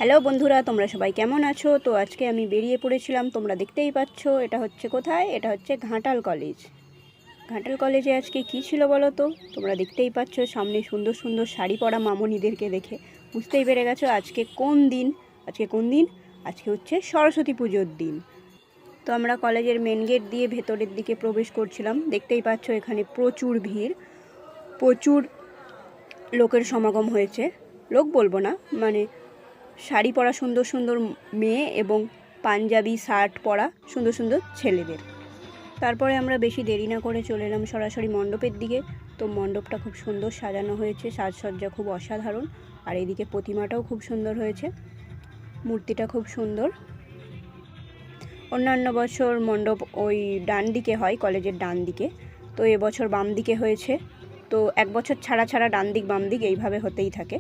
Hello বন্ধুরা, তোমরা সবাই কেমন আছো? তো আজকে আমি বেরিয়ে পড়েছিলাম, তোমরা দেখতেই পাচ্ছ। এটা হচ্ছে কোথায়? এটা হচ্ছে ঘাটাল কলেজ। ঘাটাল কলেজে আজকে কি ছিল বলো তো? তোমরা দেখতেই পাচ্ছ সামনে সুন্দর সুন্দর শাড়ি পরা মামনিদেরকে দেখে বুঝতেই পেরে গেছো আজকে কোন দিন। আজকে হচ্ছে সরস্বতী পুজোর দিন। তো আমরা কলেজের মেন গেট দিয়ে ভেতরের দিকে প্রবেশ করছিলাম। দেখতেই পাচ্ছ এখানে প্রচুর ভিড়, প্রচুর লোকের সমাগম হয়েছে। লোক বলবো না, মানে শাড়ি পরা সুন্দর সুন্দর মেয়ে এবং পাঞ্জাবি শার্ট পরা সুন্দর সুন্দর ছেলেদের। তারপরে আমরা বেশি দেরি না করে চলে এলাম সরাসরি মণ্ডপের দিকে। তো মণ্ডপটা খুব সুন্দর সাজানো হয়েছে, সাজসজ্জা খুব অসাধারণ। আর এইদিকে প্রতিমাটাও খুব সুন্দর হয়েছে, মূর্তিটা খুব সুন্দর। অন্যান্য বছর মণ্ডপ ওই ডান দিকে হয়, কলেজের ডান দিকে, তো এবছর বাম দিকে হয়েছে। তো এক বছর ছাড়া ছাড়া ডান দিক বাম দিক এইভাবে হতেই থাকে।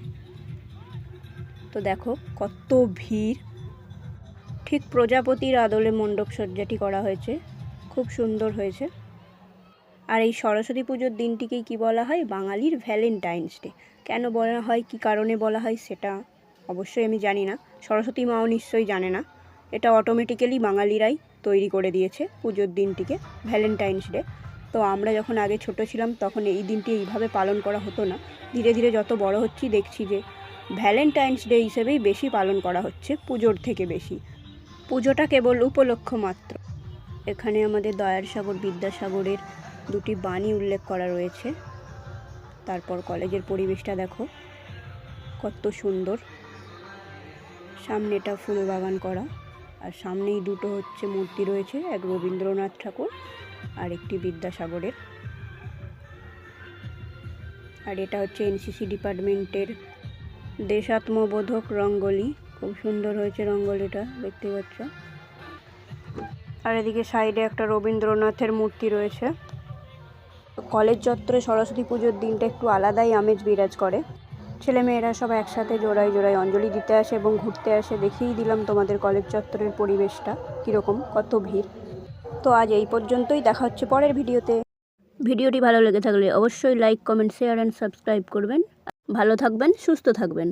তো দেখো কত ভিড়, ঠিক প্রজাপতির আদলে মণ্ডপ সজ্জাটি করা হয়েছে, খুব সুন্দর হয়েছে। আর এই সরস্বতী পুজোর দিনটিকেই কি বলা হয়? বাঙালির ভ্যালেন্টাইন্স ডে। কেন বলা হয়, কি কারণে বলা হয় সেটা অবশ্যই আমি জানি না, সরস্বতী মাও নিশ্চয়ই জানে না। এটা অটোমেটিক্যালি বাঙালিরাই তৈরি করে দিয়েছে পুজোর দিনটিকে, ভ্যালেন্টাইন্স ডে। তো আমরা যখন আগে ছোট ছিলাম তখন এই দিনটি এইভাবে পালন করা হতো না। ধীরে ধীরে যত বড় হচ্ছি দেখছি যে ভ্যালেন্টাইন্স ডে হিসেবেই বেশি পালন করা হচ্ছে পুজোর থেকে বেশি। পুজোটা কেবল উপলক্ষ মাত্র। এখানে আমাদের দয়ার সাগর বিদ্যাসাগরের দুটি বাণী উল্লেখ করা রয়েছে। তারপর কলেজের পরিবেশটা দেখো কত সুন্দর, সামনেটা ফুল বাগান করা, আর সামনেই দুটো হচ্ছে মূর্তি রয়েছে, এক রবীন্দ্রনাথ ঠাকুর আর একটি বিদ্যাসাগরের। আর এটা হচ্ছে এনসিসি ডিপার্টমেন্টের দেশাত্মবোধক রঙ্গোলি, খুব সুন্দর হয়েছে রঙ্গোলিটা, দেখতে পাচ্ছ। আর এদিকে সাইডে একটা রবীন্দ্রনাথের মূর্তি রয়েছে। কলেজ চত্বরে সরস্বতী পুজোর দিনটা একটু আলাদাই আমেজ বিরাজ করে। ছেলেমেয়েরা সব একসাথে জোড়ায় জোড়ায় অঞ্জলি দিতে আসে এবং ঘুরতে আসে। দেখিয়েই দিলাম তোমাদের কলেজ চত্বরের পরিবেশটা কীরকম, কত ভিড়। তো আজ এই পর্যন্তই, দেখা হচ্ছে পরের ভিডিওতে। ভিডিওটি ভালো লেগে থাকলে অবশ্যই like, comment, share and subscribe করবেন। ভালো থাকবেন, সুস্থ থাকবেন।